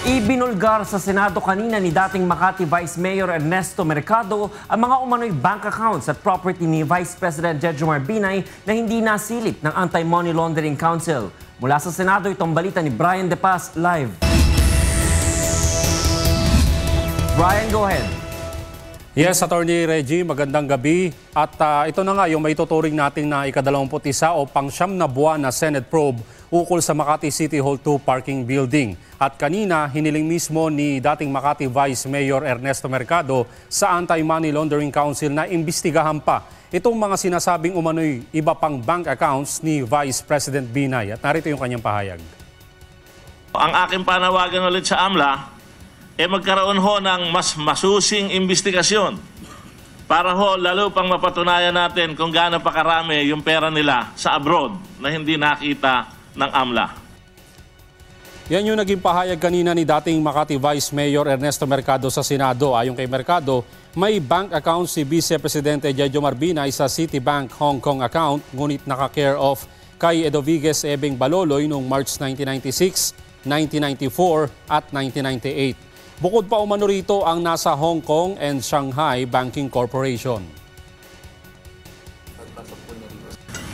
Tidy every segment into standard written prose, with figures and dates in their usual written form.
Ibinulgar sa Senado kanina ni dating Makati Vice Mayor Ernesto Mercado ang mga umano'y bank accounts at property ni Vice President Jejomar Binay na hindi nasilip ng Anti-Money Laundering Council. Mula sa Senado, itong balita ni Brian De Paz live. Brian, go ahead. Yes, Attorney Reggie, magandang gabi. At ito na nga yung maituturing natin na ika-21 o pang-siyam na buwan na Senate probe ukol sa Makati City Hall 2 parking building. At kanina, hiniling mismo ni dating Makati Vice Mayor Ernesto Mercado sa Anti-Money Laundering Council na imbestigahan pa itong mga sinasabing umano'y iba pang bank accounts ni Vice President Binay. At narito yung kanyang pahayag. Ang aking panawagan ulit sa AMLA, magkaroon ho ng mas masusing imbestigasyon para ho lalo pang mapatunayan natin kung gaano pa karami yung pera nila sa abroad na hindi nakita ng AMLA. Yan yung naging pahayag kanina ni dating Makati Vice Mayor Ernesto Mercado sa Senado. Ayon kay Mercado, may bank account si Vice Presidente Jejomar Binay sa Citibank Hong Kong account, ngunit naka-care of kay Edovigues Ebeng Baloloy noong March 1996, 1994 at 1998. Bukod pa umano rito ang nasa Hong Kong and Shanghai Banking Corporation.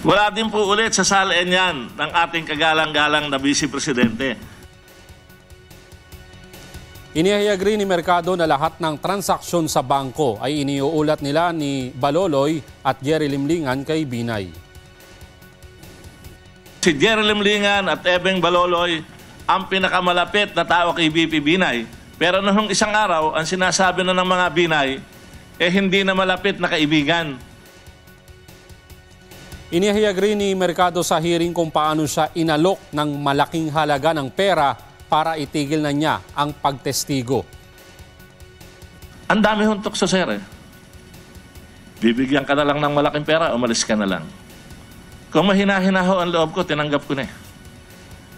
Wala din po ulit sa salin yan ng ating kagalang-galang na Vice Presidente. Inihayag rin ni Mercado na lahat ng transaksyon sa bangko ay iniuulat nila ni Baloloy at Jerry Limlingan kay Binay. Si Jerry Limlingan at Ebeng Baloloy ang pinakamalapit na tao kay VP Binay. Pero noong isang araw, ang sinasabi na ng mga Binay, hindi na malapit na kaibigan. Inihayag rin ni Mercado sa hearing kung paano siya inalok ng malaking halaga ng pera para itigil na niya ang pagtestigo. Ang dami huntok sa sir Bibigyan ka na lang ng malaking pera, umalis ka na lang. Kung mahina-hina ho ang loob ko, tinanggap ko na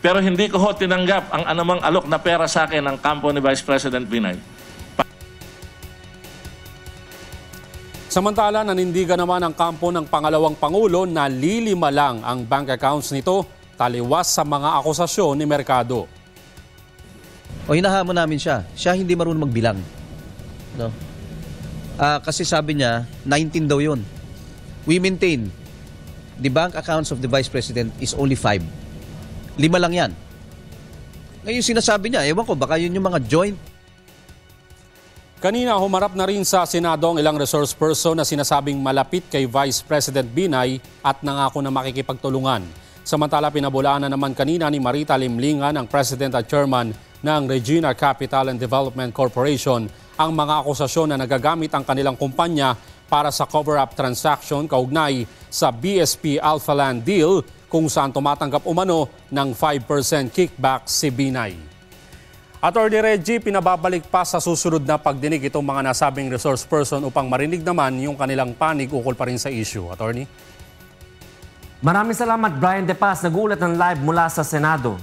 Pero hindi ko ho tinanggap ang anumang alok na pera sa akin ng kampo ni Vice President Binay. Samantala, nanindigan naman ang kampo ng pangalawang Pangulo na lilima lang ang bank accounts nito taliwas sa mga akusasyon ni Mercado. Hinahamon namin siya. Siya hindi marunong magbilang. No? Kasi sabi niya, 19 daw yun. We maintain the bank accounts of the Vice President is only 5. 5 lang yan. Ngayon sinasabi niya, ewan ko, baka yun yung mga joint. Kanina humarap na rin sa Senado ang ilang resource person na sinasabing malapit kay Vice President Binay at nangako na makikipagtulungan. Samantala pinabulaan na naman kanina ni Marita Limlingan, ang President at Chairman ng Regina Capital and Development Corporation, ang mga akusasyon na nagagamit ang kanilang kumpanya para sa cover-up transaction kaugnay sa BSP Alpha Land deal kung saan tumatanggap umano ng 5% kickback si Binay. Attorney Reggie, pinababalik pa sa susunod na pagdinig itong mga nasabing resource person upang marinig naman yung kanilang panig ukol pa rin sa issue. Attorney? Maraming salamat, Brian De Paz. Nag-uulat ng live mula sa Senado.